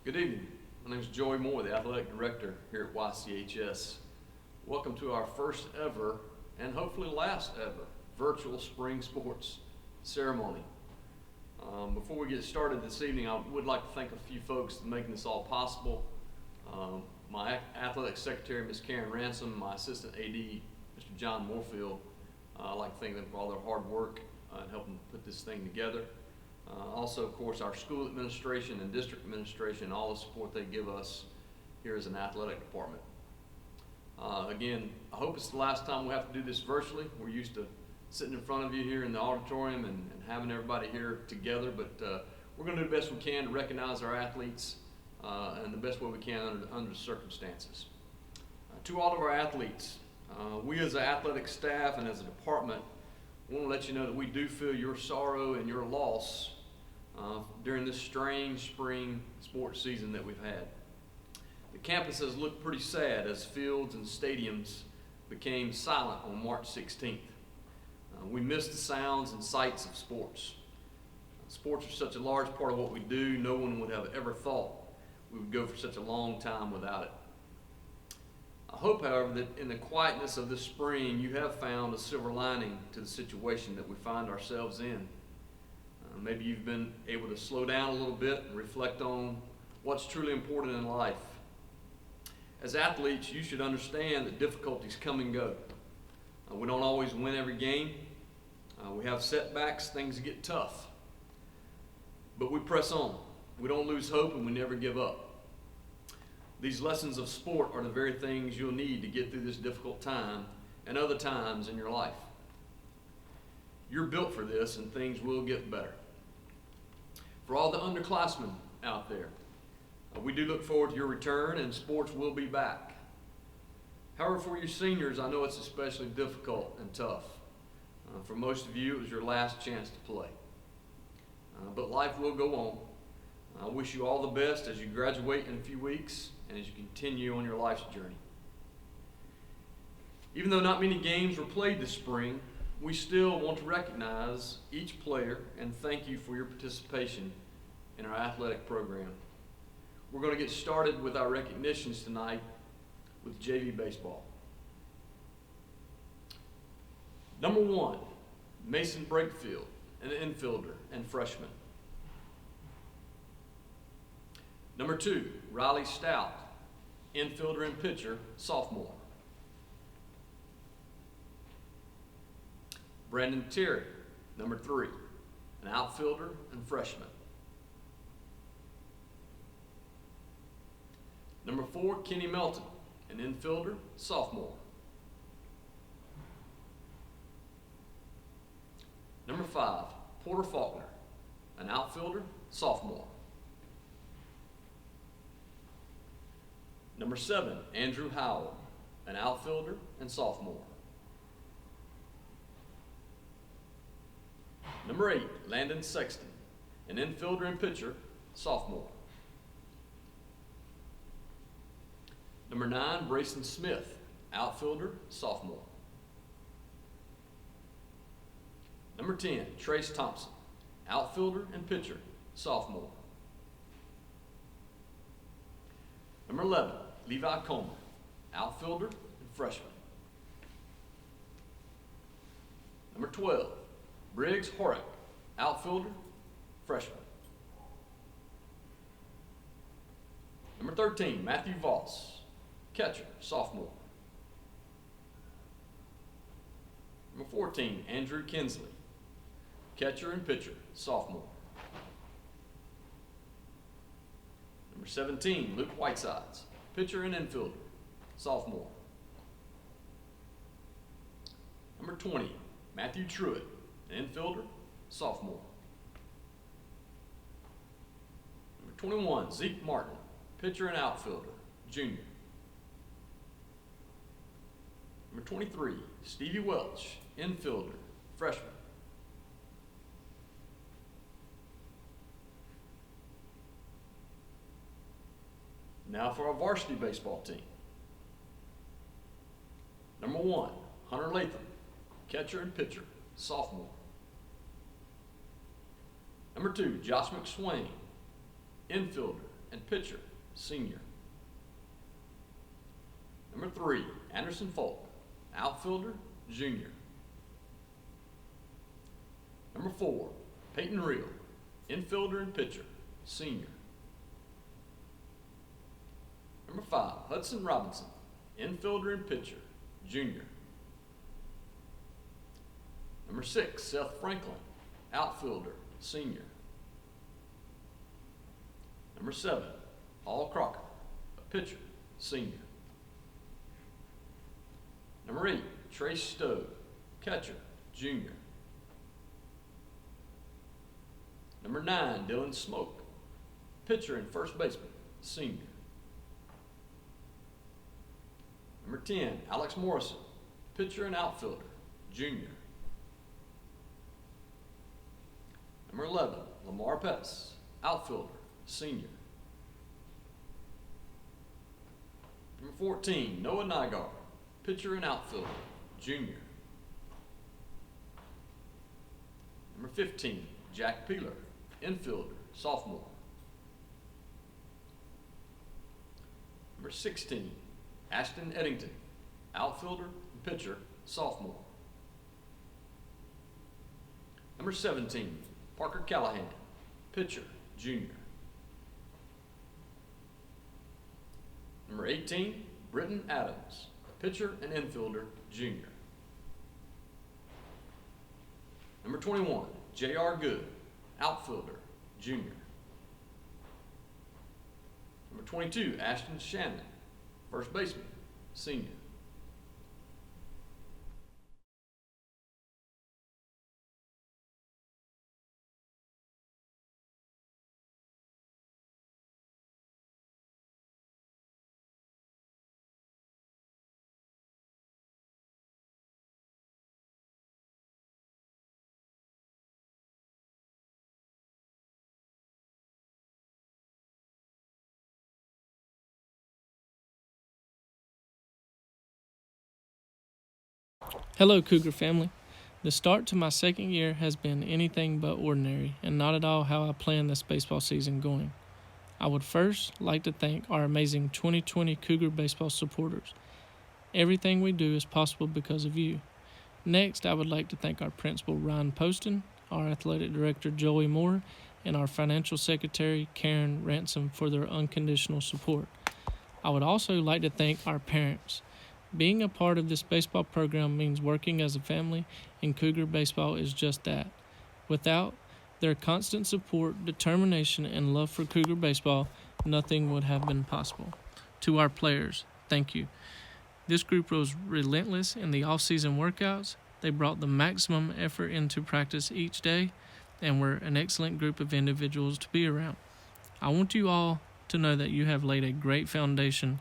Good evening. My name is Joey Moore, the Athletic Director here at YCHS. Welcome to our first ever, and hopefully last ever, virtual spring sports ceremony. Before we get started this evening, I would like to thank a few folks for making this all possible. My Athletic Secretary, Ms. Karen Ransom, my Assistant AD, Mr. John Moorfield. I'd like to thank them for all their hard work in helping put this thing together. Also, of course, our school administration and district administration, all the support they give us here as an athletic department. Again, I hope it's the last time we have to do this virtually. We're used to sitting in front of you here in the auditorium and having everybody here together, but we're going to do the best we can to recognize our athletes and the best way we can under the circumstances. To all of our athletes, we as an athletic staff and as a department want to let you know that we do feel your sorrow and your loss during this strange spring sports season that we've had. The campuses looked pretty sad as fields and stadiums became silent on March 16th. We missed the sounds and sights of sports. Sports are such a large part of what we do, no one would have ever thought we would go for such a long time without it. I hope, however, that in the quietness of this spring, you have found a silver lining to the situation that we find ourselves in. Maybe you've been able to slow down a little bit and reflect on what's truly important in life. As athletes, you should understand that difficulties come and go. We don't always win every game. We have setbacks, things get tough. But we press on. We don't lose hope and we never give up. These lessons of sport are the very things you'll need to get through this difficult time and other times in your life. You're built for this and things will get better. For all the underclassmen out there, we do look forward to your return and sports will be back. However, for your seniors, I know it's especially difficult and tough. For most of you, it was your last chance to play. But life will go on. I wish you all the best as you graduate in a few weeks and as you continue on your life's journey. Even though not many games were played this spring, we still want to recognize each player and thank you for your participation in our athletic program. We're going to get started with our recognitions tonight with JV baseball. Number 1, Mason Brakefield, an infielder and freshman. Number 2, Riley Stout, infielder and pitcher, sophomore. Brandon Terry, number 3, an outfielder and freshman. Number 4, Kenny Melton, an infielder, sophomore. Number 5, Porter Faulkner, an outfielder, sophomore. Number 7, Andrew Howell, an outfielder and sophomore. Number 8, Landon Sexton, an infielder and pitcher, sophomore. Number 9, Brayson Smith, outfielder, sophomore. Number 10, Trace Thompson, outfielder and pitcher, sophomore. Number 11, Levi Coleman, outfielder and freshman. Number 12, Briggs Horick, outfielder, freshman. Number 13, Matthew Voss, catcher, sophomore. Number 14, Andrew Kinsley, catcher and pitcher, sophomore. Number 17, Luke Whitesides, pitcher and infielder, sophomore. Number 20, Matthew Truitt, an infielder, sophomore. Number 21, Zeke Martin, pitcher and outfielder, junior. Number 23, Stevie Welch, infielder, freshman. Now for our varsity baseball team. Number 1, Hunter Latham, catcher and pitcher, sophomore. Number 2, Josh McSwain, infielder and pitcher, senior. Number 3, Anderson Folk, outfielder, junior. Number 4, Peyton Reel, infielder and pitcher, senior. Number 5, Hudson Robinson, infielder and pitcher, junior. Number 6, Seth Franklin, outfielder, senior. Number 7, Paul Crocker, a pitcher, senior. Number 8, Trace Stowe, catcher, junior. Number 9, Dylan Smoke, pitcher and first baseman, senior. Number 10, Alex Morrison, pitcher and outfielder, junior. Number 11, Lamar Pettis, outfielder, senior. Number 14, Noah Nygaard, pitcher and outfielder, junior. Number 15, Jack Peeler, infielder, sophomore. Number 16, Ashton Eddington, outfielder and pitcher, sophomore. Number 17, Parker Callahan, pitcher, junior. Number 18, Britton Adams, pitcher and infielder, junior. Number 21, J.R. Good, outfielder, junior. Number 22, Ashton Shannon, first baseman, senior. Hello, Cougar family. The start to my second year has been anything but ordinary and not at all how I planned this baseball season going. I would first like to thank our amazing 2020 Cougar baseball supporters. Everything we do is possible because of you. Next, I would like to thank our principal, Ryan Poston, our athletic director, Joey Moore, and our financial secretary, Karen Ransom, for their unconditional support. I would also like to thank our parents. Being a part of this baseball program means working as a family, and Cougar baseball is just that. Without their constant support, determination, and love for Cougar baseball, nothing would have been possible. To our players, thank you. This group was relentless in the off-season workouts. They brought the maximum effort into practice each day and were an excellent group of individuals to be around. I want you all to know that you have laid a great foundation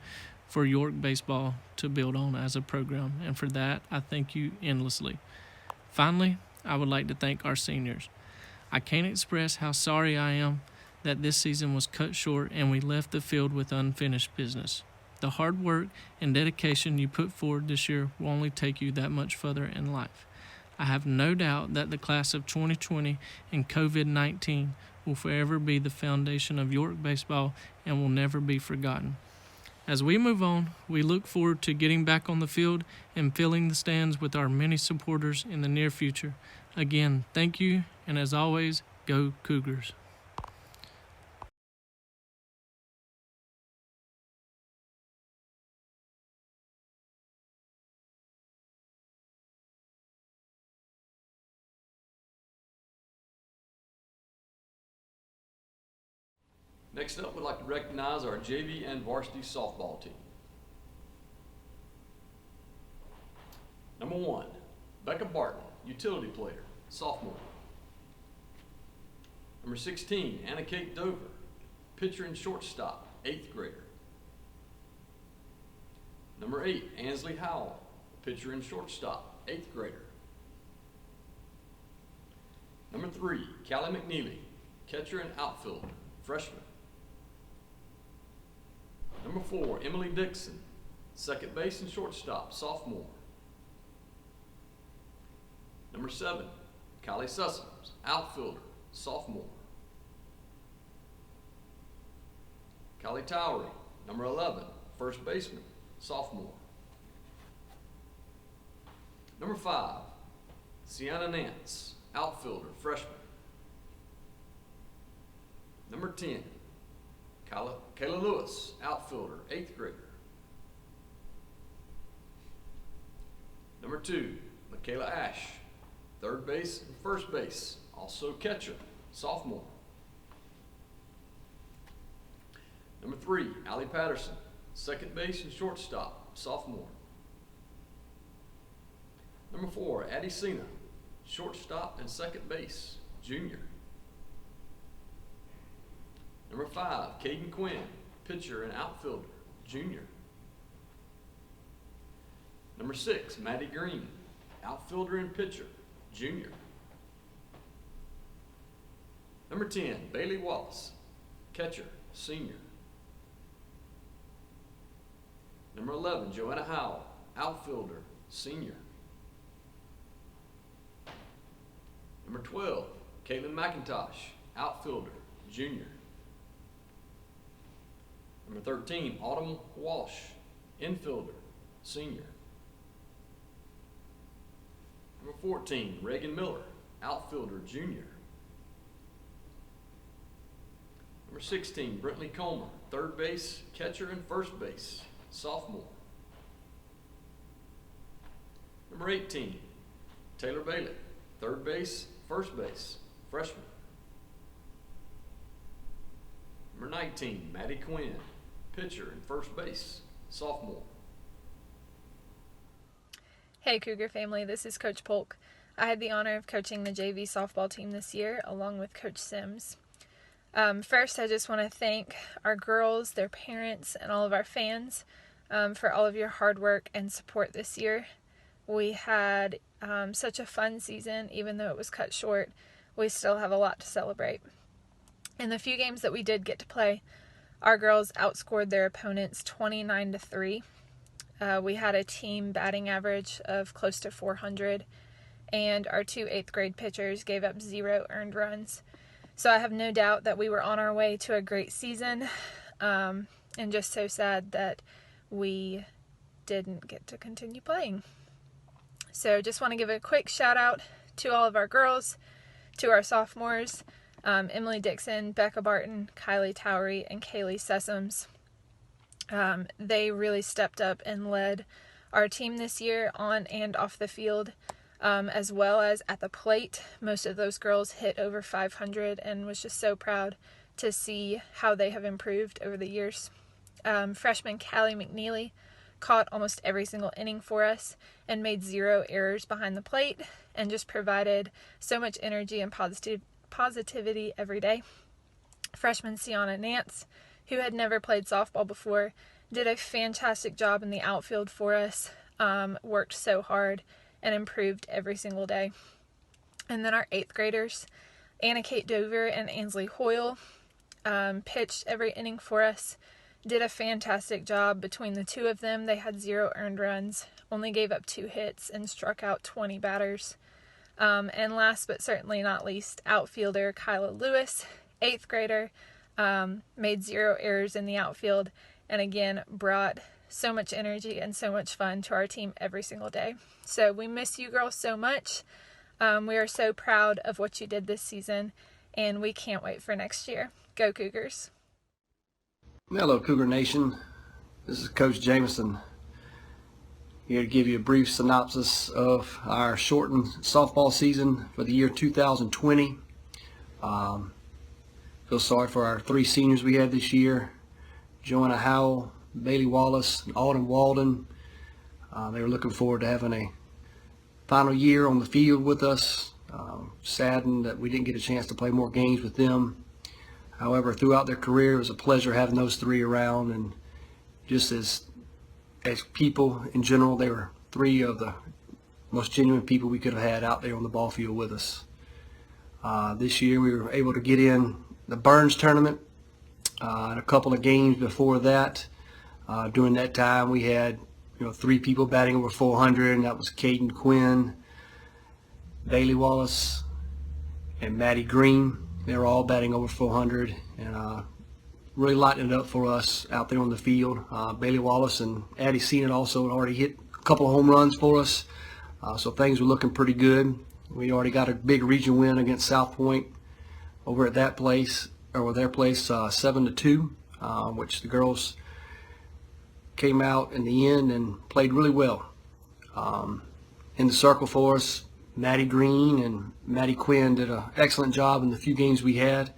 for York baseball to build on as a program, and for that, I thank you endlessly. Finally, I would like to thank our seniors. I can't express how sorry I am that this season was cut short and we left the field with unfinished business. The hard work and dedication you put forward this year will only take you that much further in life. I have no doubt that the class of 2020 and COVID-19 will forever be the foundation of York baseball and will never be forgotten. As we move on, we look forward to getting back on the field and filling the stands with our many supporters in the near future. Again, thank you, and as always, go Cougars. Next up, we'd like to recognize our JV and varsity softball team. Number 1, Becca Barton, utility player, sophomore. Number 16, Anna Kate Dover, pitcher and shortstop, 8th grader. Number 8, Ansley Howell, pitcher and shortstop, 8th grader. Number 3, Callie McNeely, catcher and outfielder, freshman. Number 4, Emily Dixon, second base and shortstop, sophomore. Number 7, Kylie Sussums, outfielder, sophomore. Callie Towery, number 11, first baseman, sophomore. Number 5, Sienna Nance, outfielder, freshman. Number 10, Kayla Lewis, outfielder, 8th grader. Number 2, Michaela Ash, third base and first base, also catcher, sophomore. Number 3, Allie Patterson, second base and shortstop, sophomore. Number 4, Addie Sena, shortstop and second base, junior. Number 5, Caden Quinn, pitcher and outfielder, junior. Number 6, Maddie Green, outfielder and pitcher, junior. Number 10, Bailey Wallace, catcher, senior. Number 11, Joanna Howell, outfielder, senior. Number 12, Caitlin McIntosh, outfielder, junior. Number 13, Autumn Walsh, infielder, senior. Number 14, Reagan Miller, outfielder, junior. Number 16, Brentley Comer, third base, catcher, and first base, sophomore. Number 18, Taylor Bailey, third base, first base, freshman. Number 19, Maddie Quinn, pitcher and first base, sophomore. Hey Cougar family, this is Coach Polk. I had the honor of coaching the JV softball team this year along with Coach Sims. First, I just want to thank our girls, their parents, and all of our fans for all of your hard work and support this year. We had such a fun season, even though it was cut short. We still have a lot to celebrate. In the few games that we did get to play, our girls outscored their opponents 29-3. We had a team batting average of close to 400, and our 2 8th grade pitchers gave up 0 earned runs. So I have no doubt that we were on our way to a great season, and just so sad that we didn't get to continue playing. So just want to give a quick shout out to all of our girls, to our sophomores, Emily Dixon, Becca Barton, Kylie Towery, and Kaylee Sessoms. They really stepped up and led our team this year on and off the field, as well as at the plate. Most of those girls hit over 500 and was just so proud to see how they have improved over the years. Freshman Callie McNeely caught almost every single inning for us and made 0 errors behind the plate and just provided so much energy and positivity every day. Freshman Sienna Nance, who had never played softball before, did a fantastic job in the outfield for us, worked so hard, and improved every single day. And then our 8th graders, Anna Kate Dover and Ansley Hoyle, pitched every inning for us, did a fantastic job. Between the two of them, they had 0 earned runs, only gave up 2 hits, and struck out 20 batters. And last but certainly not least, outfielder Kyla Lewis, 8th grader, made 0 errors in the outfield, and again brought so much energy and so much fun to our team every single day. So we miss you girls so much. We are so proud of what you did this season, and we can't wait for next year. Go Cougars. Hello Cougar Nation, this is Coach Jameson here to give you a brief synopsis of our shortened softball season for the year 2020. Feel sorry for our 3 seniors we had this year, Joanna Howell, Bailey Wallace, and Autumn Walden. They were looking forward to having a final year on the field with us. Saddened that we didn't get a chance to play more games with them. However, throughout their career, it was a pleasure having those 3 around, and just as people in general, they were 3 of the most genuine people we could have had out there on the ball field with us. This year, we were able to get in the Burns tournament and a couple of games before that. During that time, we had 3 people batting over 400, and that was Caden Quinn, Bailey Wallace, and Maddie Green. They were all batting over 400, and really lighting it up for us out there on the field. Bailey Wallace and Addie Seenet also had already hit a couple of home runs for us, so things were looking pretty good. We already got a big region win against South Point over at that place, or their place, 7-2, which the girls came out in the end and played really well. In the circle for us, Maddie Green and Maddie Quinn did an excellent job in the few games we had.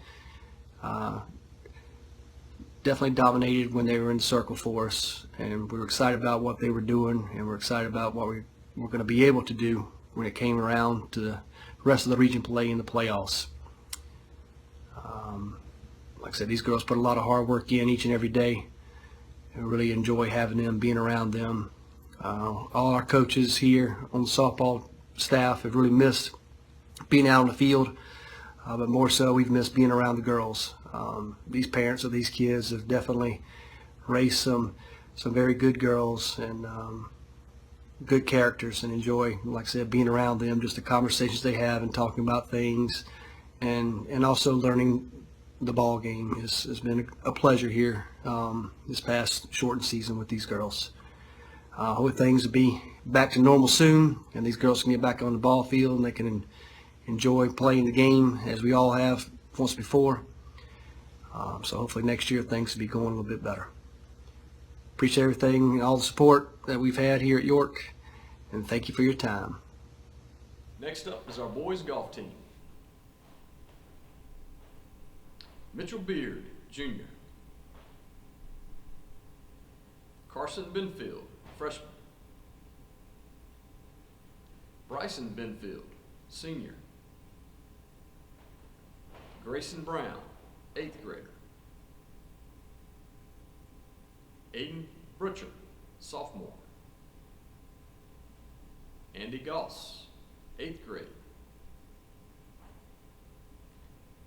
Definitely dominated when they were in the circle for us, and we were excited about what they were doing, and we're excited about what we were going to be able to do when it came around to the rest of the region play in the playoffs. Like I said, these girls put a lot of hard work in each and every day. I really enjoy having them, being around them. All our coaches here on the softball staff have really missed being out on the field, but more so we've missed being around the girls. These parents of these kids have definitely raised some very good girls and good characters, and enjoy, like I said, being around them, just the conversations they have and talking about things, and also learning the ball game has been a pleasure here this past shortened season with these girls. I hope things will be back to normal soon, and these girls can get back on the ball field and they can enjoy playing the game as we all have once before. So hopefully next year things will be going a little bit better. Appreciate everything, all the support that we've had here at York, and thank you for your time. Next up is our boys golf team. Mitchell Beard, Jr. Carson Benfield, freshman. Bryson Benfield, senior. Grayson Brown, 8th grader. Aiden Butcher, sophomore. Andy Goss, 8th grade.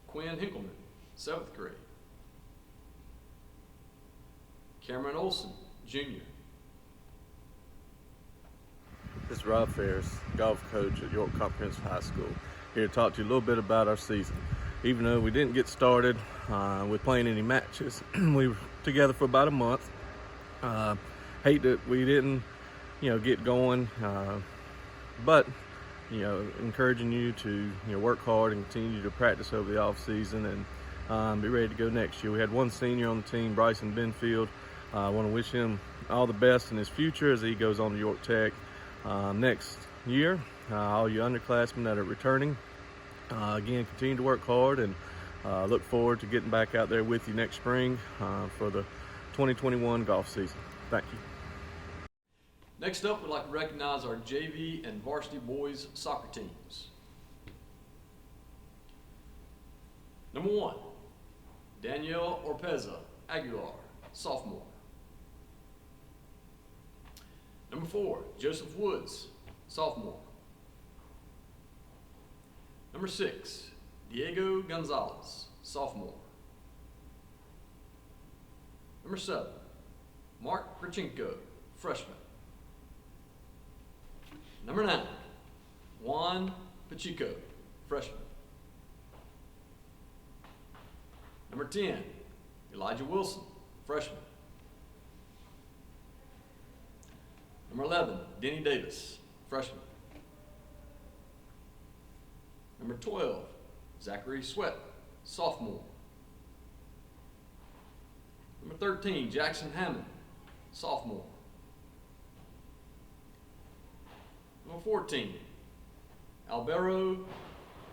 Quinn Hinkleman, 7th grade. Cameron Olson, junior. This is Rob Ferris, golf coach at York Comprehensive High School, here to talk to you a little bit about our season. Even though we didn't get started with playing any matches, we were together for about a month. Hate that we didn't, get going, but encouraging you to work hard and continue to practice over the off season and be ready to go next year. We had one senior on the team, Bryson Benfield. I want to wish him all the best in his future as he goes on to York Tech next year. All you underclassmen that are returning, again, continue to work hard, and look forward to getting back out there with you next spring for the 2021 golf season. Thank you. Next up, we'd like to recognize our JV and varsity boys soccer teams. Number 1, Danielle Orpeza Aguilar, sophomore. Number 4, Joseph Woods, sophomore. Number 6, Diego Gonzalez, sophomore. Number 7, Mark Krachenko, freshman. Number 9, Juan Pacheco, freshman. Number 10, Elijah Wilson, freshman. Number 11, Denny Davis, freshman. Number 12, Zachary Sweat, sophomore. Number 13, Jackson Hammond, sophomore. Number 14, Albero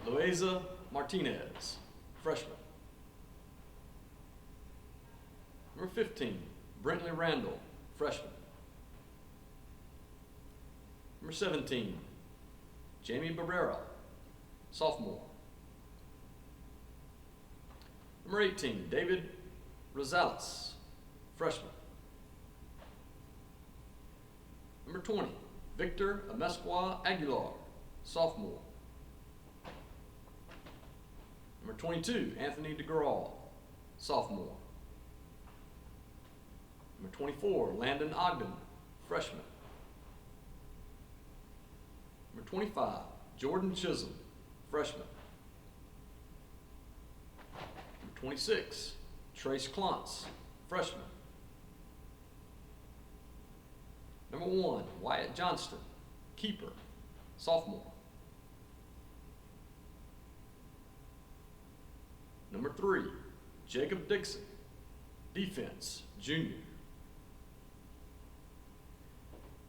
Loaiza Martinez, freshman. Number 15, Brentley Randall, freshman. Number 17, Jamie Barrera, sophomore. Number 18, David Rosales, freshman. Number 20, Victor Amesqua Aguilar, sophomore. Number 22, Anthony DeGraw, sophomore. Number 24, Landon Ogden, freshman. Number 25, Jordan Chisholm, freshman. Number 26, Trace Klontz, freshman. Number 1, Wyatt Johnston, keeper, sophomore. Number 3, Jacob Dixon, defense, junior.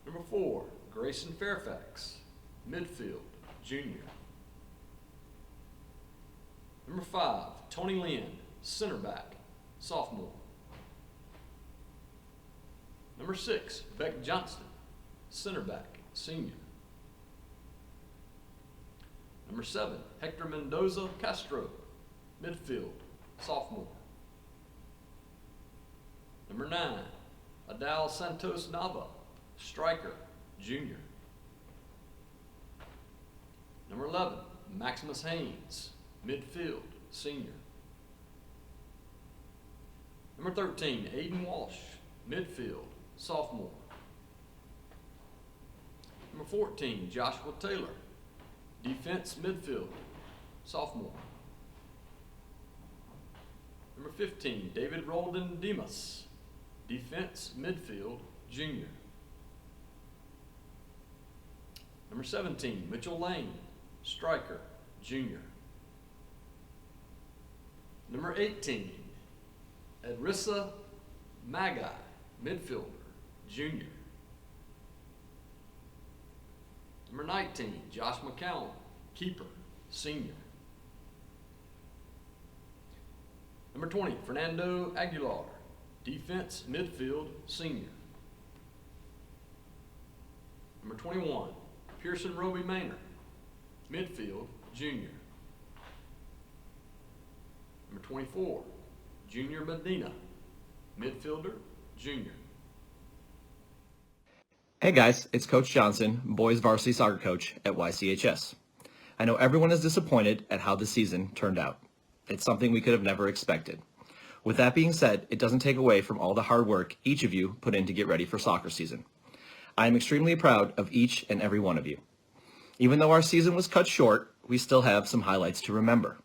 Number 4, Grayson Fairfax, midfield, junior. Number 5, Tony Lynn, center back, sophomore. Number 6, Beck Johnston, center back, senior. Number 7, Hector Mendoza Castro, midfield, sophomore. Number 9, Adal Santos Nava, striker, junior. Number 11, Maximus Haynes, midfield, senior. Number 13, Aiden Walsh, midfield, sophomore. Number 14, Joshua Taylor, defense, midfield, sophomore. Number 15, David Roldan Demas, defense, midfield, junior. Number 17, Mitchell Lane, striker, junior. Number 18, Edrissa Magai, midfielder, junior. Number 19, Josh McCallum, keeper, senior. Number 20, Fernando Aguilar, defense, midfield, senior. Number 21, Pearson Roby Maynard, midfield, junior. Number 24, Junior Medina, midfielder, junior. Hey guys, it's Coach Johnson, boys varsity soccer coach at YCHS. I know everyone is disappointed at how the season turned out. It's something we could have never expected. With that being said, it doesn't take away from all the hard work each of you put in to get ready for soccer season. I am extremely proud of each and every one of you. Even though our season was cut short, we still have some highlights to remember.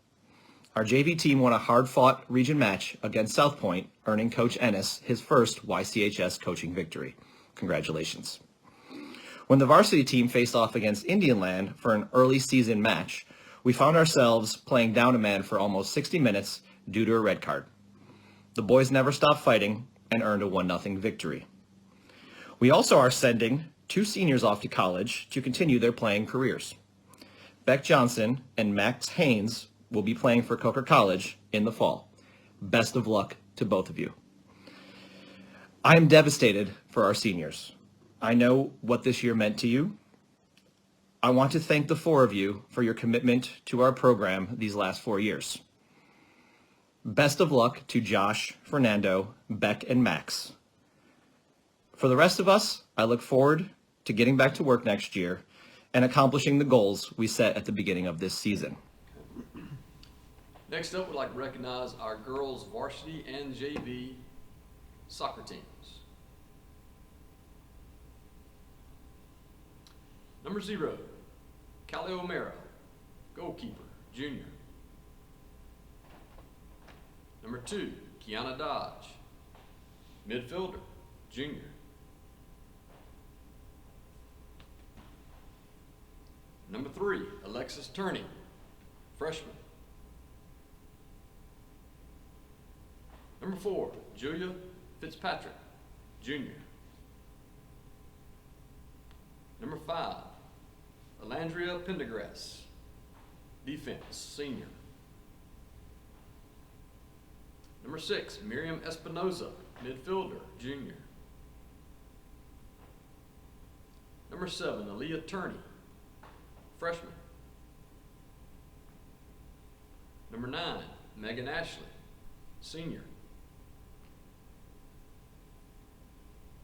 Our JV team won a hard-fought region match against South Point, earning Coach Ennis his first YCHS coaching victory. Congratulations. When the varsity team faced off against Indian Land for an early season match, we found ourselves playing down a man for almost 60 minutes due to a red card. The boys never stopped fighting and earned a 1-0 victory. We also are sending 2 seniors off to college to continue their playing careers. Beck Johnson and Max Haynes will be playing for Coker College in the fall. Best of luck to both of you. I am devastated for our seniors. I know what this year meant to you. I want to thank the 4 of you for your commitment to our program these last 4 years. Best of luck to Josh, Fernando, Beck, and Max. For the rest of us, I look forward to getting back to work next year and accomplishing the goals we set at the beginning of this season. Next up, we'd like to recognize our girls varsity and JV soccer teams. Number 0, Callie O'Mara, goalkeeper, junior. Number 2, Kiana Dodge, midfielder, junior. Number 3, Alexis Turney, freshman. Number 4, Julia Fitzpatrick, junior. Number 5, Alandria Pendergrass, defense, senior. Number 6, Miriam Espinoza, midfielder, junior. Number 7, Aaliyah Turney, freshman. Number 9, Megan Ashley, senior.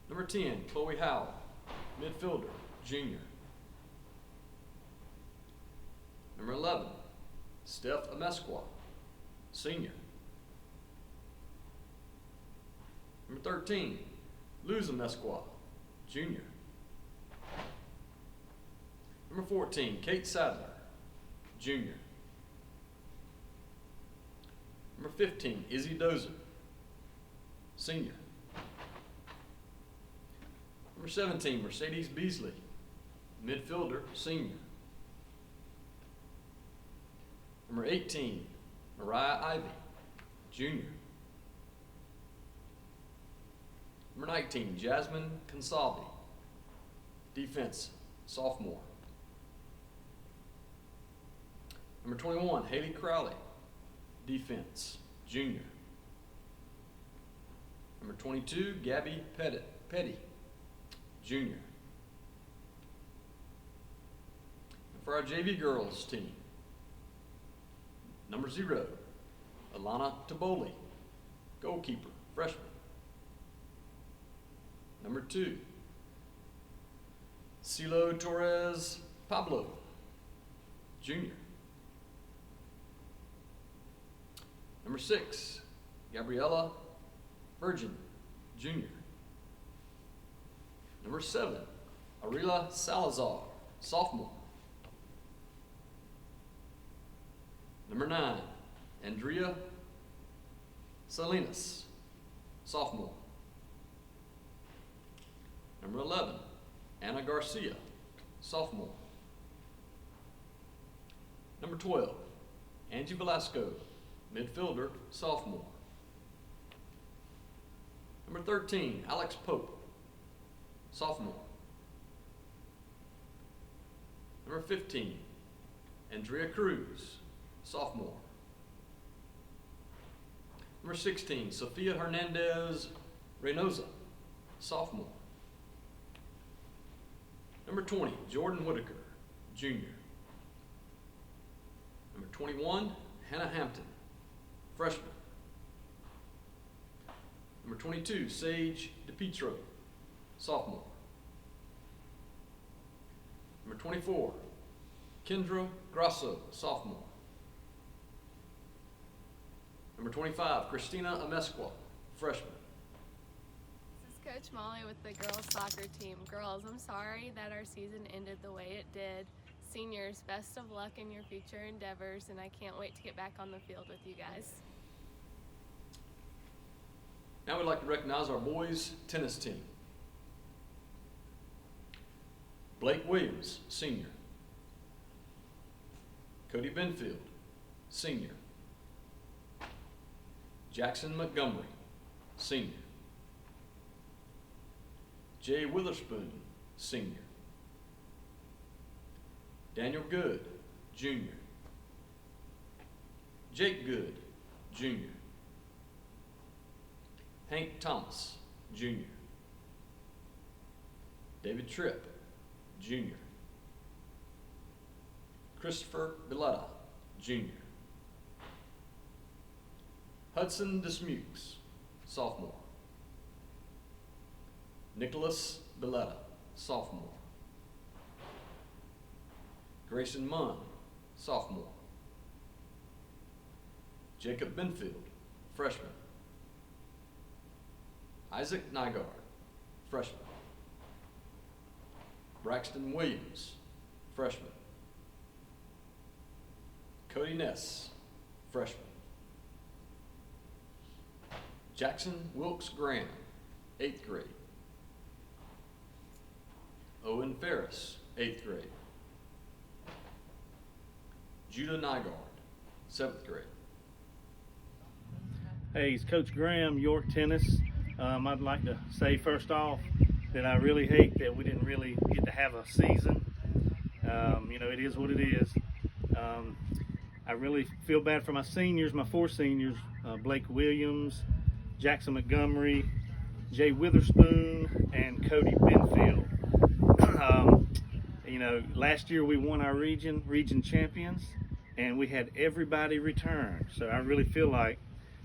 Number 10, Chloe Howell, midfielder, junior. Number 11, Steph Amesqua, senior. Number 13, Luz Amesqua, junior. Number 14, Kate Sadler, junior. Number 15, Izzy Dozer, senior. Number 17, Mercedes Beasley, midfielder, senior. Number 18, Mariah Ivy, junior. Number 19, Jasmine Consalvi, defense, sophomore. Number 21, Haley Crowley, defense, junior. Number 22, Gabby Petty, junior. And for our JV girls team, number 0, Alana Taboli, goalkeeper, freshman. Number 2, Cilo Torres Pablo, junior. Number 6, Gabriela Virgin, junior. Number 7, Arila Salazar, sophomore. Number 9, Andrea Salinas, sophomore. Number 11, Anna Garcia, sophomore. Number 12, Angie Velasco, midfielder, sophomore. Number 13, Alex Pope, sophomore. Number 15, Andrea Cruz, sophomore. Number 16, Sofia Hernandez Reynosa, sophomore. Number 20, Jordan Whitaker, junior. Number 21, Hannah Hampton, freshman. Number 22, Sage DePietro, sophomore. Number 24, Kendra Grasso, sophomore. Number 25, Christina Amesqua, freshman. This is Coach Molly with the girls soccer team. Girls, I'm sorry that our season ended the way it did. Seniors, best of luck in your future endeavors, and I can't wait to get back on the field with you guys. Now we'd like to recognize our boys tennis team. Blake Williams, senior. Cody Benfield, senior. Jackson Montgomery, senior. Jay Witherspoon, senior. Daniel Good, junior. Jake Good, junior. Hank Thomas, junior. David Tripp, junior. Christopher Billetta, junior. Hudson Dismukes, sophomore. Nicholas Billetta, sophomore. Grayson Munn, sophomore. Jacob Benfield, freshman. Isaac Nygaard, freshman. Braxton Williams, freshman. Cody Ness, freshman. Jackson Wilkes Graham, 8th grade. Owen Ferris, 8th grade. Judah Nygaard, 7th grade. Hey, it's Coach Graham, York Tennis. I'd like to say first off that I really hate that we didn't really get to have a season. It is what it is. I really feel bad for my seniors, my 4 seniors, Blake Williams, Jackson Montgomery, Jay Witherspoon, and Cody Benfield. Last year we won our region champions, and we had everybody return. So I really feel like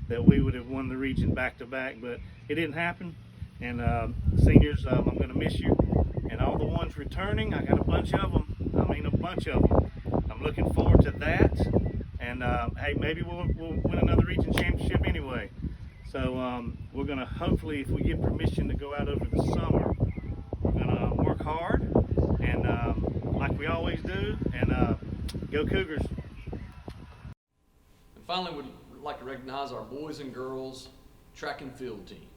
that we would have won the region back-to-back, but it didn't happen. And seniors, I'm going to miss you. And all the ones returning, I got a bunch of them. A bunch of them. I'm looking forward to that. And hey, maybe we'll win another region championship anyway. So we're going to hopefully, if we get permission to go out over the summer, we're going to work hard and like we always do, and go Cougars. And finally, we'd like to recognize our boys and girls track and field team.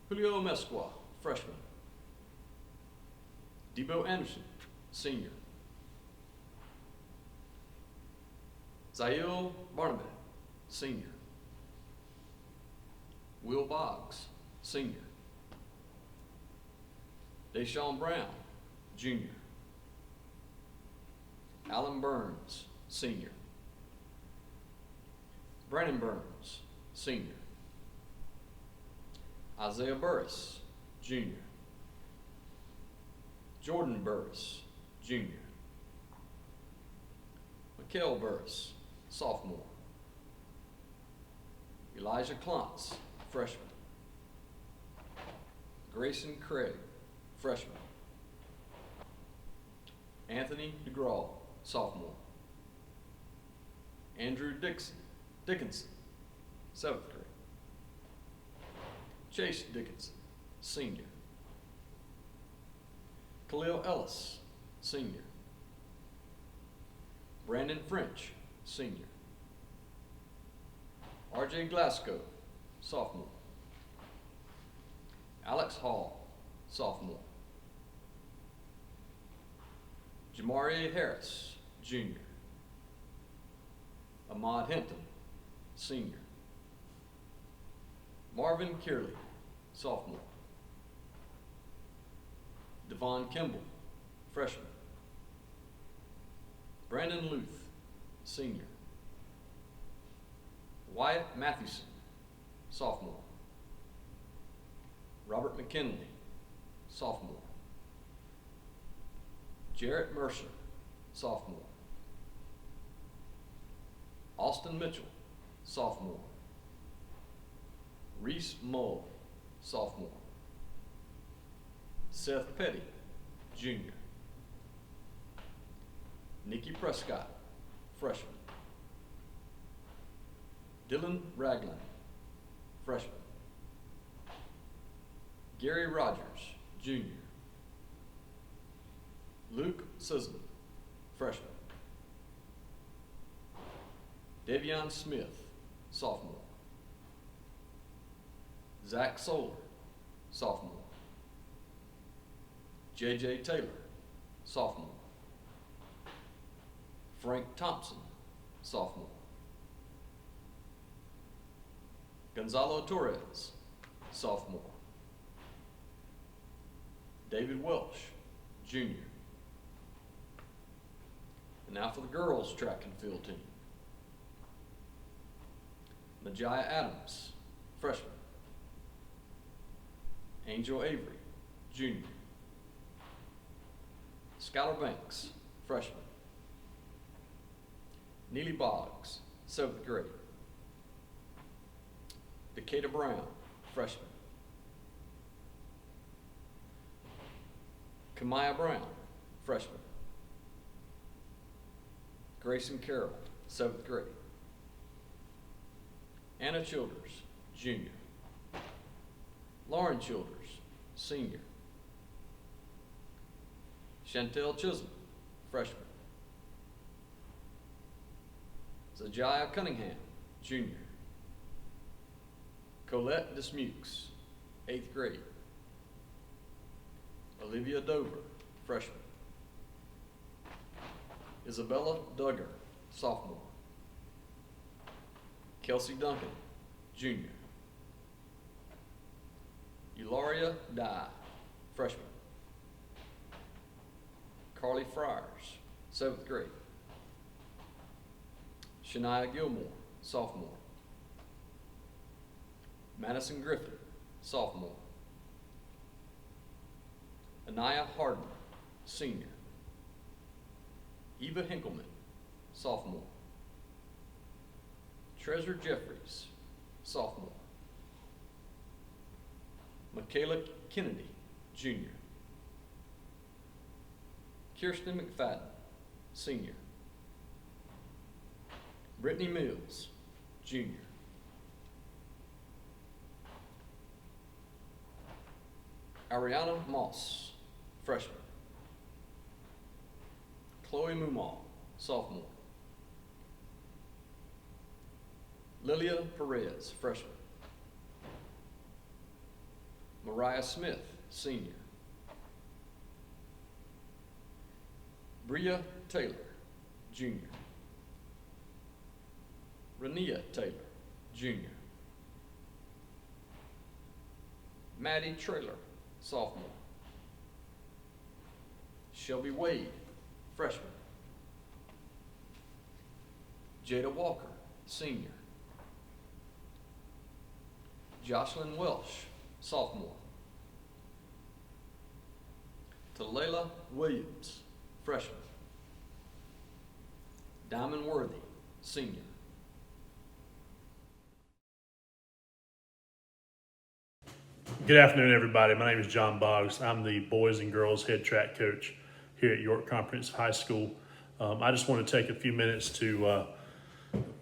Julio Mesqua, freshman. Debo Anderson, senior. Zail Barnabas, senior. Will Boggs, senior. Deshaun Brown, junior. Alan Burns, senior. Brandon Burns, senior. Isaiah Burris, junior. Jordan Burris, junior. Mikael Burris, sophomore. Elijah Klontz, freshman. Grayson Craig, freshman. Anthony DeGraw, sophomore. Andrew Dickinson, 7th grade. Chase Dickinson, senior. Khalil Ellis, senior. Brandon French, senior. RJ Glasgow, sophomore. Alex Hall, sophomore. Jamari Harris, junior. Ahmad Hinton, senior. Marvin Kearley, sophomore. Devon Kimball, freshman. Brandon Luth, senior. Wyatt Mathewson, sophomore. Robert McKinley, sophomore. Jarrett Mercer, sophomore. Austin Mitchell, sophomore. Reese Mull, sophomore. Seth Petty, junior. Nikki Prescott, freshman. Dylan Ragland, freshman. Gary Rogers, junior. Luke Sisman, freshman. Davion Smith, sophomore. Zach Solar, sophomore. J.J. Taylor, sophomore. Frank Thompson, sophomore. Gonzalo Torres, sophomore. David Welsh, junior. And now for the girls' track and field team. Najaya Adams, freshman. Angel Avery, junior. Skylar Banks, freshman. Neely Boggs, 7th grade. Decatur Brown, freshman. Kamaya Brown, freshman. Grayson Carroll, 7th grade. Anna Childers, junior. Lauren Childers, senior. Chantel Chisholm, freshman. Zajaya Cunningham, junior. Colette Dismukes, 8th grade. Olivia Dover, freshman. Isabella Duggar, sophomore. Kelsey Duncan, junior. Eularia Dye, freshman. Carly Friars, 7th grade. Shania Gilmore, sophomore. Madison Griffin, sophomore. Anaya Harden, senior. Eva Hinkleman, sophomore. Treasure Jeffries, sophomore. Michaela Kennedy, junior. Kirsten McFadden, senior. Brittany Mills, junior. Ariana Moss, freshman. Chloe Mumal, sophomore. Lilia Perez, freshman. Mariah Smith, senior. Bria Taylor, junior. Renia Taylor, junior. Maddie Traylor, sophomore. Shelby Wade, freshman. Jada Walker, senior. Jocelyn Welsh, sophomore. Talayla Williams, freshman. Diamond Worthy, senior. Good afternoon, everybody. My name is John Boggs. I'm the boys and girls head track coach here at York Comprehensive High School. I just want to take a few minutes to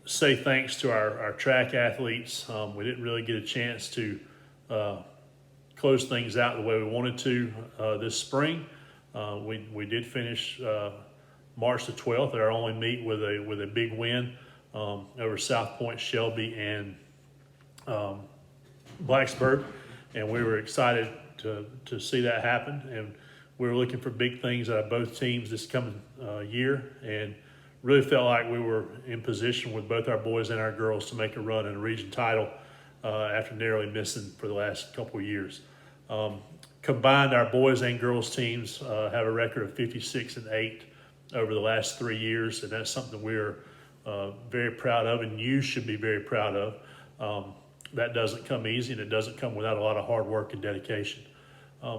say thanks to our track athletes. We didn't really get a chance to close things out the way we wanted to this spring. We did finish March the 12th at our only meet with a big win over South Point, Shelby, and Blacksburg. And we were excited to see that happen. And we were looking for big things out of both teams this coming year, and really felt like we were in position with both our boys and our girls to make a run in a region title after narrowly missing for the last couple of years. Combined, our boys and girls teams have a record of 56-8 over the last 3 years, and that's something we're very proud of, and you should be very proud of. That doesn't come easy, and it doesn't come without a lot of hard work and dedication.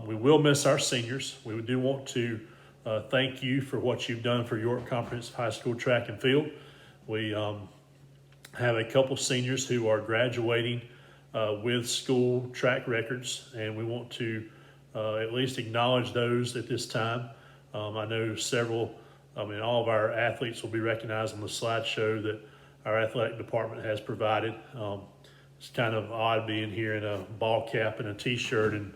We will miss our seniors. We do want to thank you for what you've done for York Comprehensive High School track and field. We have a couple seniors who are graduating with school track records, and we want to at least acknowledge those at this time. I know all of our athletes will be recognized on the slideshow that our athletic department has provided. It's kind of odd being here in a ball cap and a t-shirt and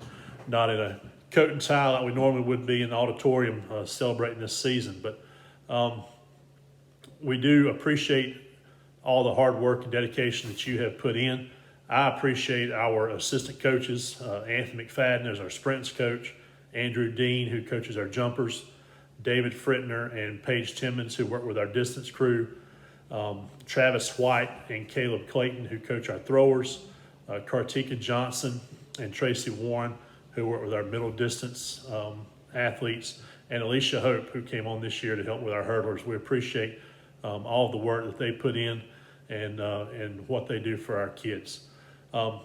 not in a coat and tie like we normally would be in the auditorium celebrating this season. But we do appreciate all the hard work and dedication that you have put in. I appreciate our assistant coaches, Anthony McFadden as our sprints coach, Andrew Dean, who coaches our jumpers, David Frittner and Paige Timmons, who work with our distance crew, Travis White and Caleb Clayton, who coach our throwers, Kartika Johnson and Tracy Warren, who work with our middle distance athletes, and Alicia Hope, who came on this year to help with our hurdlers. We appreciate all of the work that they put in and what they do for our kids.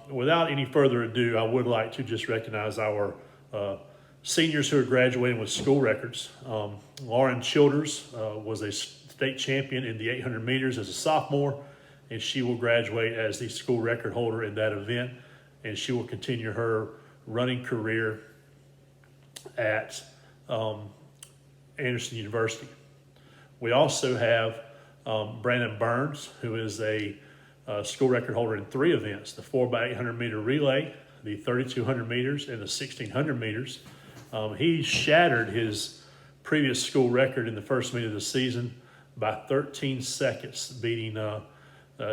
Without any further ado, I would like to just recognize our seniors who are graduating with school records. Lauren Childers was a state champion in the 800 meters as a sophomore, and she will graduate as the school record holder in that event, and she will continue her running career at Anderson University. We also have Brandon Burns, who is a school record holder in 3 events, the 4x800 meter relay, the 3200 meters, and the 1600 meters. He shattered his previous school record in the first meet of the season by 13 seconds, beating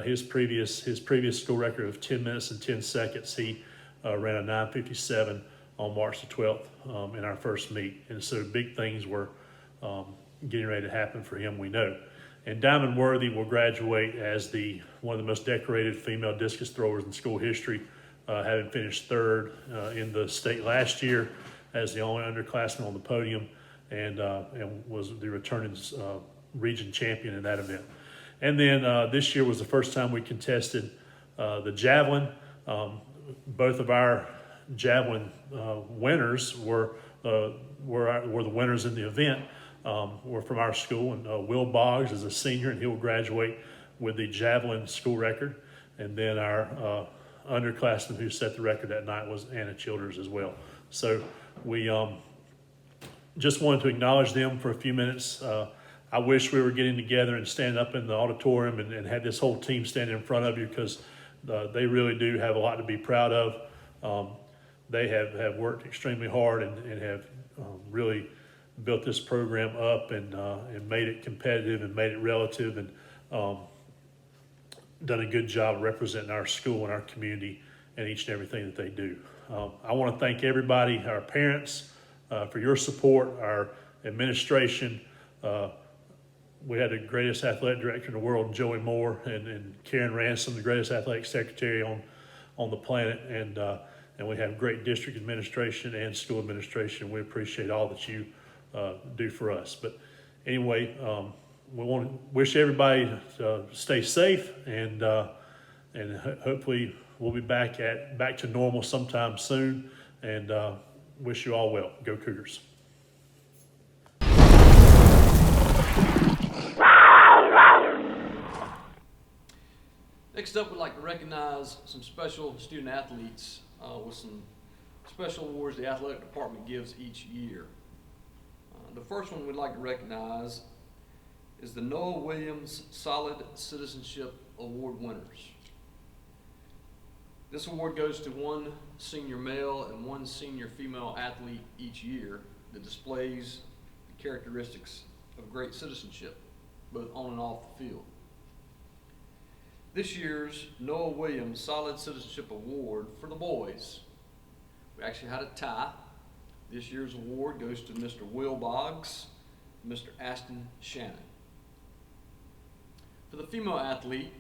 his previous school record of 10 minutes and 10 seconds. He ran a 9:57 on March the 12th in our first meet. And so big things were getting ready to happen for him, we know. And Diamond Worthy will graduate as one of the most decorated female discus throwers in school history, having finished 3rd in the state last year as the only underclassman on the podium, and was the returning region champion in that event. And then this year was the first time we contested the javelin. Both of our javelin winners were the winners in the event. Were from our school, and Will Boggs is a senior, and he will graduate with the javelin school record. And then our underclassman who set the record that night was Anna Childers as well. So we just wanted to acknowledge them for a few minutes. I wish we were getting together and standing up in the auditorium and had this whole team standing in front of you, because they really do have a lot to be proud of. They have worked extremely hard and have really built this program up and made it competitive and made it relative, and done a good job representing our school and our community and each and everything that they do. I want to thank everybody, our parents, for your support, our administration. We had the greatest athletic director in the world, Joey Moore, and Karen Ransom, the greatest athletic secretary on the planet. And we have great district administration and school administration. We appreciate all that you do for us. But anyway, we want to wish everybody to stay safe, and hopefully we'll be back to normal sometime soon. And wish you all well. Go Cougars. Next up, we'd like to recognize some special student athletes with some special awards the athletic department gives each year. The first one we'd like to recognize is the Noah Williams Solid Citizenship Award winners. This award goes to one senior male and one senior female athlete each year that displays the characteristics of great citizenship, both on and off the field. This year's Noah Williams Solid Citizenship Award for the boys, we actually had a tie. This year's award goes to Mr. Will Boggs and Mr. Ashton Shannon. For the female athlete,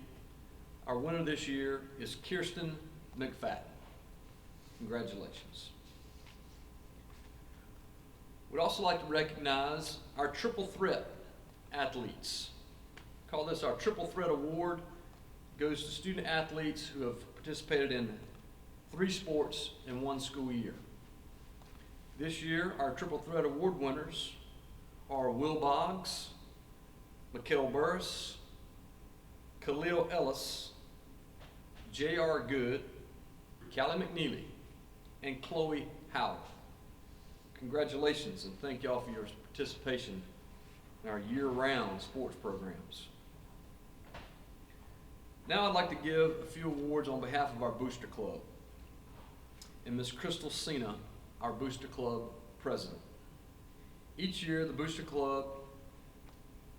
our winner this year is Kirsten McFadden. Congratulations. We'd also like to recognize our triple threat athletes. Call this our triple threat award. Goes to student athletes who have participated in 3 sports in 1 school year. This year, our triple threat award winners are Will Boggs, Mikkel Burris, Khalil Ellis, J.R. Good, Callie McNeely, and Chloe Howell. Congratulations, and thank y'all for your participation in our year-round sports programs. Now I'd like to give a few awards on behalf of our Booster Club and Ms. Crystal Cena, our Booster Club president. Each year, the Booster Club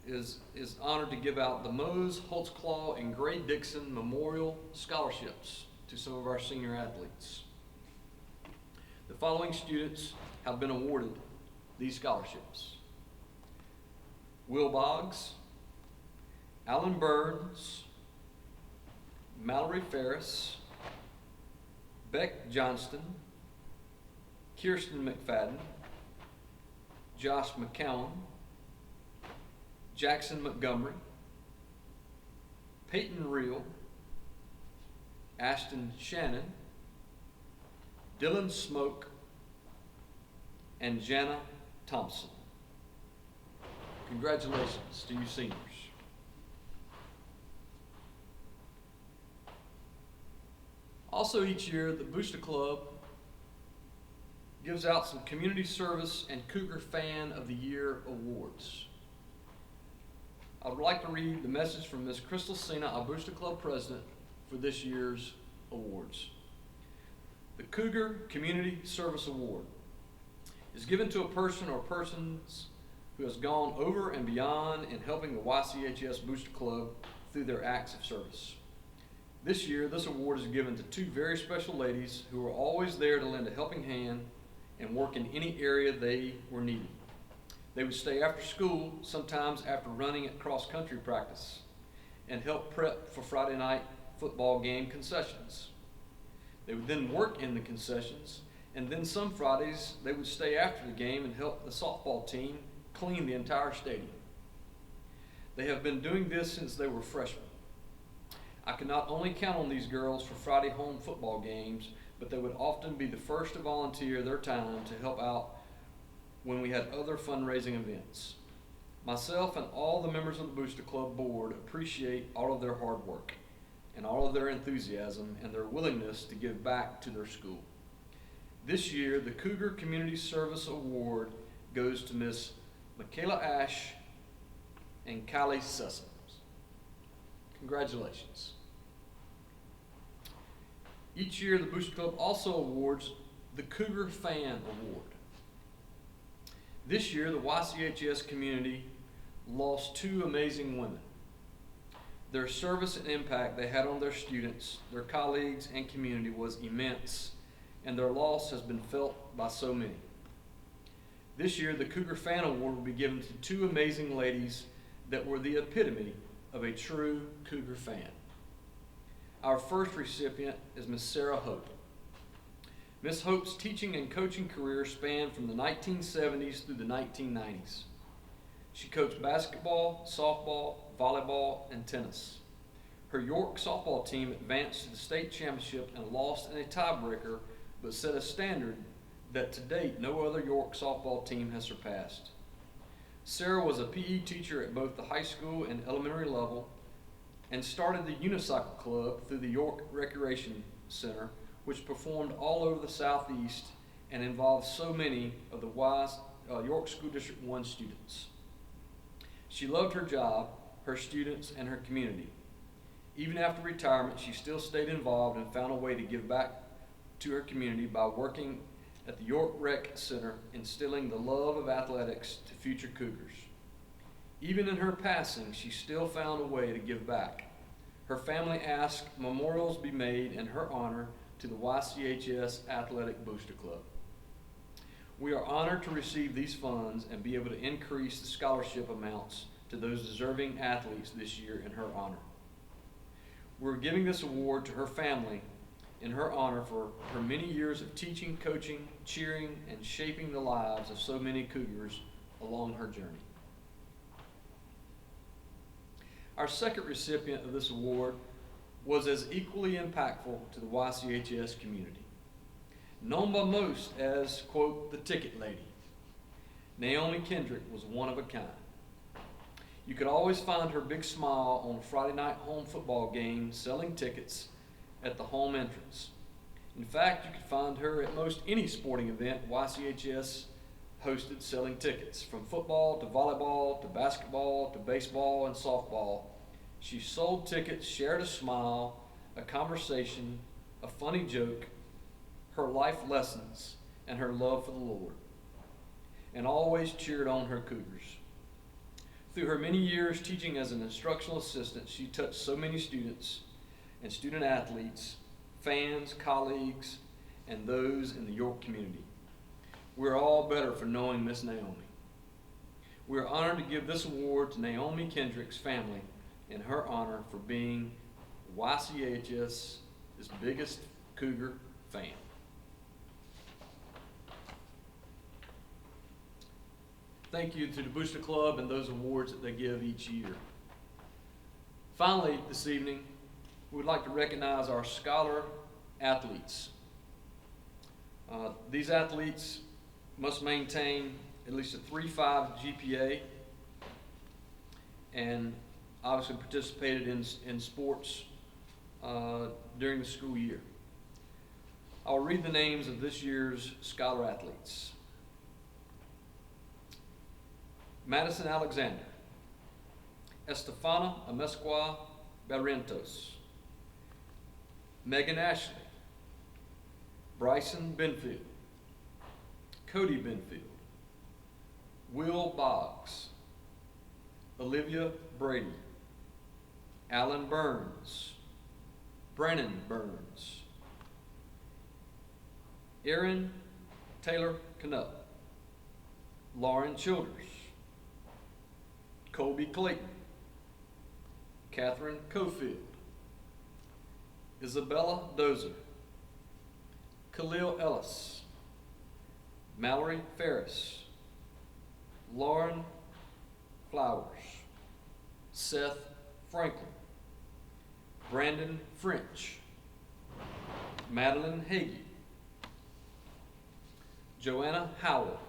is honored to give out the Mose, Holtzclaw, and Gray Dixon Memorial Scholarships to some of our senior athletes. The following students have been awarded these scholarships: Will Boggs, Alan Burns, Mallory Ferris, Beck Johnston, Kirsten McFadden, Josh McCowan, Jackson Montgomery, Peyton Reel, Ashton Shannon, Dylan Smoke, and Jana Thompson. Congratulations to you seniors. Also each year, the Booster Club gives out some Community Service and Cougar Fan of the Year awards. I would like to read the message from Ms. Crystal Cena, our Booster Club president, for this year's awards. The Cougar Community Service Award is given to a person or persons who has gone over and beyond in helping the YCHS Booster Club through their acts of service. This year, this award is given to 2 very special ladies who are always there to lend a helping hand and work in any area they were needed. They would stay after school, sometimes after running at cross-country practice, and help prep for Friday night football game concessions. They would then work in the concessions, and then some Fridays they would stay after the game and help the softball team clean the entire stadium. They have been doing this since they were freshmen. I could not only count on these girls for Friday home football games, but they would often be the first to volunteer their time to help out when we had other fundraising events. Myself and all the members of the Booster Club board appreciate all of their hard work and all of their enthusiasm and their willingness to give back to their school. This year, the Cougar Community Service Award goes to Miss Michaela Ash and Kylie Sessoms. Congratulations. Each year, the Booster Club also awards the Cougar Fan Award. This year, the YCHS community lost 2 amazing women. Their service and impact they had on their students, their colleagues, and community was immense, and their loss has been felt by so many. This year, the Cougar Fan Award will be given to two amazing ladies that were the epitome of a true Cougar fan. Our first recipient is Miss Sarah Hope. Miss Hope's teaching and coaching career spanned from the 1970s through the 1990s. She coached basketball, softball, volleyball, and tennis. Her York softball team advanced to the state championship and lost in a tiebreaker, but set a standard that to date no other York softball team has surpassed. Sarah was a PE teacher at both the high school and elementary level and started the Unicycle Club through the York Recreation Center, which performed all over the Southeast and involved so many of the York School District 1 students. She loved her job, her students, and her community. Even after retirement, she still stayed involved and found a way to give back to her community by working at the York Rec Center, instilling the love of athletics to future Cougars. Even in her passing, she still found a way to give back. Her family asked memorials be made in her honor to the YCHS Athletic Booster Club. We are honored to receive these funds and be able to increase the scholarship amounts to those deserving athletes this year in her honor. We're giving this award to her family in her honor for her many years of teaching, coaching, cheering, and shaping the lives of so many Cougars along her journey. Our second recipient of this award was as equally impactful to the YCHS community. Known by most as, quote, the ticket lady, Naomi Kendrick was one of a kind. You could always find her big smile on Friday night home football games selling tickets at the home entrance. In fact, you could find her at most any sporting event YCHS hosted selling tickets, from football to volleyball to basketball to baseball and softball. She sold tickets, shared a smile, a conversation, a funny joke, her life lessons, and her love for the Lord, and always cheered on her Cougars. Through her many years teaching as an instructional assistant, she touched so many students and student athletes, fans, colleagues, and those in the York community. We're all better for knowing Miss Naomi. We're honored to give this award to Naomi Kendrick's family in her honor for being YCHS's biggest Cougar fan. Thank you to the Booster Club and those awards that they give each year. Finally, this evening, we would like to recognize our scholar athletes. These athletes must maintain at least a 3.5 GPA and obviously participated in sports during the school year. I'll read the names of this year's scholar athletes. Madison Alexander, Estefana Amesqua Barrientos, Megan Ashley, Bryson Benfield, Cody Benfield, Will Boggs, Olivia Brady, Alan Burns, Brennan Burns, Aaron Taylor Canuck, Lauren Childers, Colby Clayton, Catherine Cofield, Isabella Dozer, Khalil Ellis, Mallory Ferris, Lauren Flowers, Seth Franklin, Brandon French, Madeline Hagee, Joanna Howell,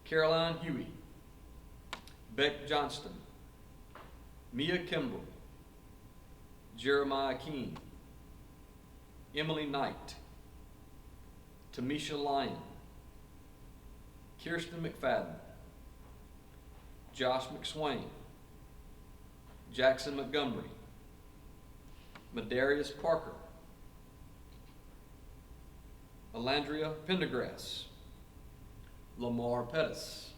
Caroline Huey, Beck Johnston, Mia Kimball, Jeremiah Keene, Emily Knight, Tamisha Lyon, Kirsten McFadden, Josh McSwain, Jackson Montgomery, Madarius Parker, Alandria Pendergrass, Lamar Pettis,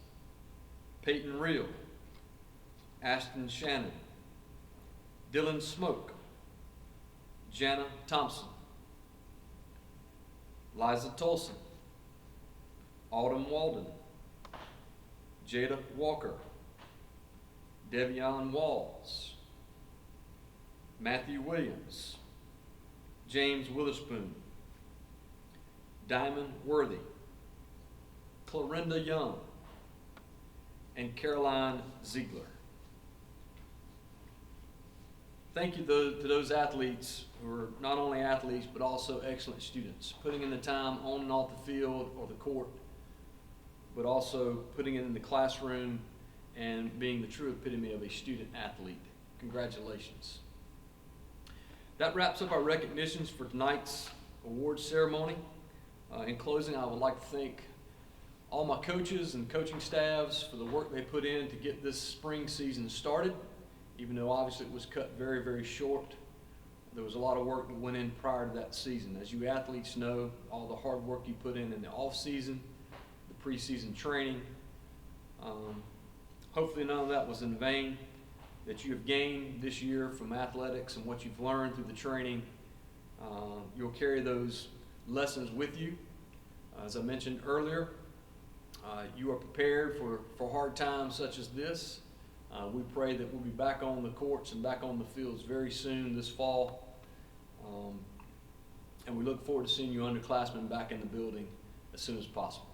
Peyton Reel, Ashton Shannon, Dylan Smoke, Jana Thompson, Liza Tolson, Autumn Walden, Jada Walker, Devion Walls, Matthew Williams, James Witherspoon, Diamond Worthy, Clorinda Young, and Caroline Ziegler. Thank you to those athletes who are not only athletes but also excellent students, putting in the time on and off the field or the court, but also putting it in the classroom and being the true epitome of a student athlete. Congratulations. That wraps up our recognitions for tonight's awards ceremony. In closing, I would like to thank all my coaches and coaching staffs for the work they put in to get this spring season started. Even though obviously it was cut very, very short, there was a lot of work that went in prior to that season. As you athletes know, all the hard work you put in the off season, the preseason training, hopefully none of that was in vain. That you have gained this year from athletics and what you've learned through the training, you'll carry those lessons with you. As I mentioned earlier, you are prepared for hard times such as this. We pray that we'll be back on the courts and back on the fields very soon this fall. And we look forward to seeing you underclassmen back in the building as soon as possible.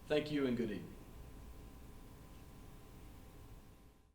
Thank you and good evening.